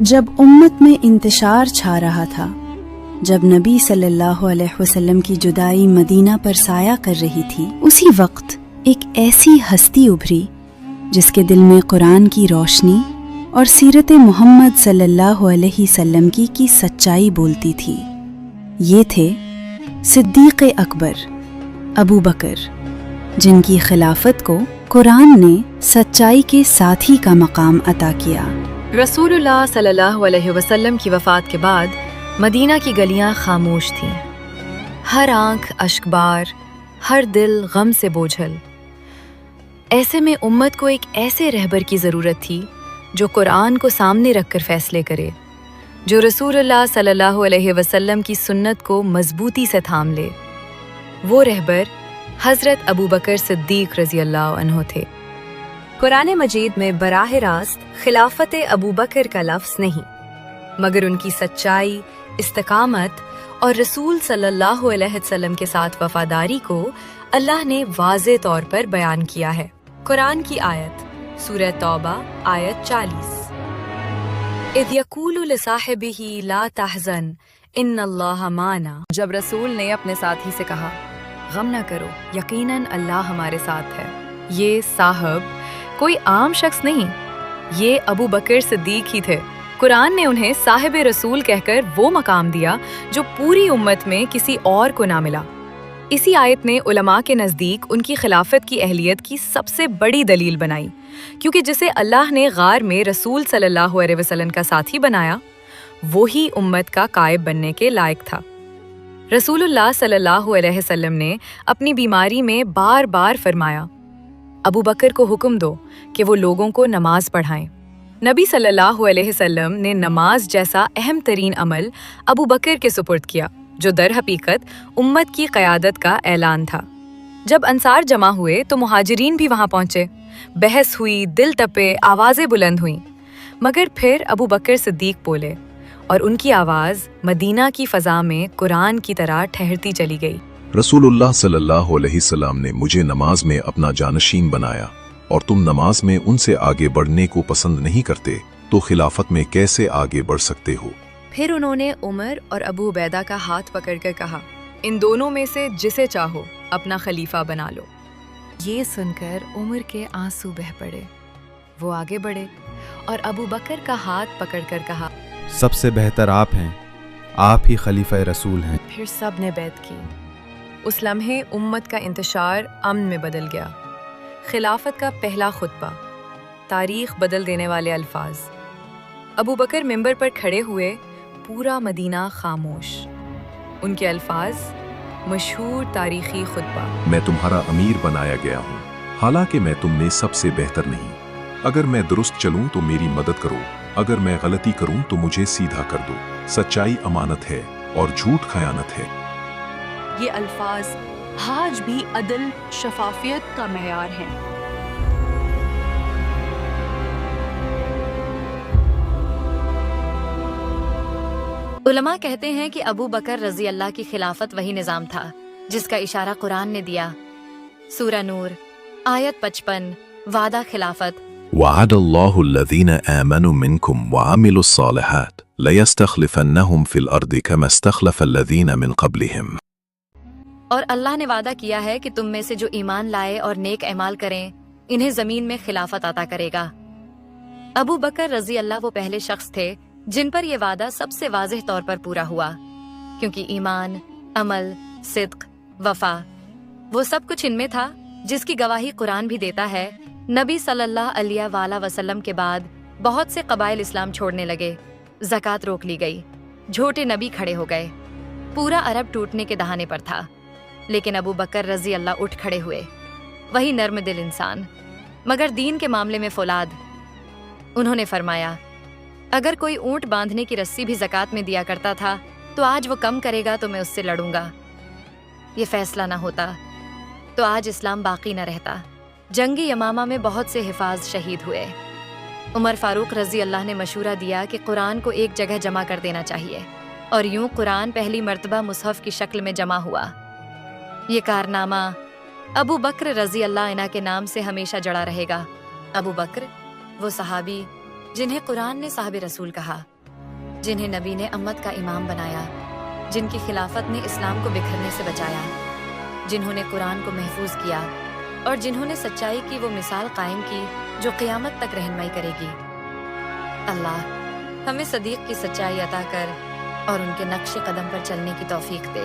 جب امت میں انتشار چھا رہا تھا، جب نبی صلی اللہ علیہ وسلم کی جدائی مدینہ پر سایہ کر رہی تھی، اسی وقت ایک ایسی ہستی ابھری جس کے دل میں قرآن کی روشنی اور سیرت محمد صلی اللہ علیہ وسلم کی سچائی بولتی تھی۔ یہ تھے صدیق اکبر ابو بکر، جن کی خلافت کو قرآن نے سچائی کے ساتھی کا مقام عطا کیا۔ رسول اللہ صلی اللہ علیہ وسلم کی وفات کے بعد مدینہ کی گلیاں خاموش تھیں، ہر آنکھ اشکبار، ہر دل غم سے بوجھل۔ ایسے میں امت کو ایک ایسے رہبر کی ضرورت تھی جو قرآن کو سامنے رکھ کر فیصلے کرے، جو رسول اللہ صلی اللہ علیہ وسلم کی سنت کو مضبوطی سے تھام لے۔ وہ رہبر حضرت ابو بکر صدیق رضی اللہ عنہ تھے۔ قرآن مجید میں براہ راست خلافت ابو بکر کا لفظ نہیں، مگر ان کی سچائی، استقامت اور رسول صلی اللہ علیہ وسلم کے ساتھ وفاداری کو اللہ نے واضح طور پر بیان کیا ہے۔ قرآن کی آیت سورہ توبہ آیت 40، اذ یقول لصاحبہ لا تحزن ان اللہ معنا۔ جب رسول نے اپنے ساتھی سے کہا غم نہ کرو، یقیناً اللہ ہمارے ساتھ ہے۔ یہ صاحب کوئی عام شخص نہیں، یہ ابو بکر صدیق ہی تھے۔ قرآن نے انہیں صاحب رسول کہہ کر وہ مقام دیا جو پوری امت میں کسی اور کو نہ ملا۔ اسی آیت نے علماء کے نزدیک ان کی خلافت کی اہلیت کی سب سے بڑی دلیل بنائی، کیونکہ جسے اللہ نے غار میں رسول صلی اللہ علیہ وسلم کا ساتھی بنایا، وہی امت کا قائد بننے کے لائق تھا۔ رسول اللہ صلی اللہ علیہ وسلم نے اپنی بیماری میں بار بار فرمایا، ابو بکر کو حکم دو کہ وہ لوگوں کو نماز پڑھائیں۔ نبی صلی اللہ علیہ وسلم نے نماز جیسا اہم ترین عمل ابو بکر کے سپرد کیا، جو در حقیقت امت کی قیادت کا اعلان تھا۔ جب انصار جمع ہوئے تو مہاجرین بھی وہاں پہنچے، بحث ہوئی، دل تپے، آوازیں بلند ہوئیں، مگر پھر ابو بکر صدیق بولے اور ان کی آواز مدینہ کی فضا میں قرآن کی طرح ٹھہرتی چلی گئی۔ رسول اللہ صلی اللہ علیہ وسلم نے مجھے نماز میں اپنا جانشین بنایا، اور تم نماز میں ان سے آگے بڑھنے کو پسند نہیں کرتے تو خلافت میں کیسے آگے بڑھ سکتے ہو؟ پھر انہوں نے عمر اور ابو عبیدہ کا ہاتھ پکڑ کر کہا، ان دونوں میں سے جسے چاہو اپنا خلیفہ بنا لو۔ یہ سن کر عمر کے آنسو بہہ پڑے، وہ آگے بڑھے اور ابو بکر کا ہاتھ پکڑ کر کہا، سب سے بہتر آپ ہیں، آپ ہی خلیفہ رسول ہیں۔ پھر سب نے بیعت کی۔ اس لمحے امت کا انتشار امن میں بدل گیا۔ خلافت کا پہلا خطبہ، تاریخ بدل دینے والے الفاظ۔ ابو بکر ممبر پر کھڑے ہوئے، پورا مدینہ خاموش۔ ان کے الفاظ، مشہور تاریخی خطبہ، میں تمہارا امیر بنایا گیا ہوں، حالانکہ میں تم میں سب سے بہتر نہیں۔ اگر میں درست چلوں تو میری مدد کرو، اگر میں غلطی کروں تو مجھے سیدھا کر دو۔ سچائی امانت ہے اور جھوٹ خیانت ہے۔ یہ الفاظ آج بھی عدل، شفافیت کا معیار ہیں۔ علماء کہتے ہیں کہ ابو بکر رضی اللہ کی خلافت وہی نظام تھا جس کا اشارہ قرآن نے دیا۔ سورہ نور آیت 55، وعدہ خلافت۔ وعد اللہ الذین آمنوا منکم وعملوا الصالحات لیستخلفنہم فی الارض کما استخلف الذین من قبلہم۔ اور اللہ نے وعدہ کیا ہے کہ تم میں سے جو ایمان لائے اور نیک اعمال کریں، انہیں زمین میں خلافت عطا کرے گا۔ ابو بکر رضی اللہ وہ پہلے شخص تھے جن پر یہ وعدہ سب سے واضح طور پر پورا ہوا، کیونکہ ایمان، عمل، صدق، وفا، وہ سب کچھ ان میں تھا جس کی گواہی قرآن بھی دیتا ہے۔ نبی صلی اللہ علیہ وآلہ وسلم کے بعد بہت سے قبائل اسلام چھوڑنے لگے، زکوٰۃ روک لی گئی، جھوٹے نبی کھڑے ہو گئے، پورا عرب ٹوٹنے کے دہانے پر تھا، لیکن ابو بکر رضی اللہ اٹھ کھڑے ہوئے، وہی نرم دل انسان، مگر دین کے معاملے میں فولاد۔ انہوں نے فرمایا، اگر کوئی اونٹ باندھنے کی رسی بھی زکوٰۃ میں دیا کرتا تھا تو آج وہ کم کرے گا تو میں اس سے لڑوں گا۔ یہ فیصلہ نہ ہوتا تو آج اسلام باقی نہ رہتا۔ جنگ یمامہ میں بہت سے حفاظ شہید ہوئے۔ عمر فاروق رضی اللہ نے مشورہ دیا کہ قرآن کو ایک جگہ جمع کر دینا چاہیے، اور یوں قرآن پہلی مرتبہ مصحف کی شکل میں جمع ہوا۔ یہ کارنامہ ابو بکر رضی اللہ عنہ کے نام سے ہمیشہ جڑا رہے گا۔ ابو بکر وہ صحابی جنہیں قرآن نے صاحب رسول کہا، جنہیں نبی نے امت کا امام بنایا، جن کی خلافت نے اسلام کو بکھرنے سے بچایا، جنہوں نے قرآن کو محفوظ کیا اور جنہوں نے سچائی کی وہ مثال قائم کی جو قیامت تک رہنمائی کرے گی۔ اللہ ہمیں صدیق کی سچائی عطا کر اور ان کے نقش قدم پر چلنے کی توفیق دے۔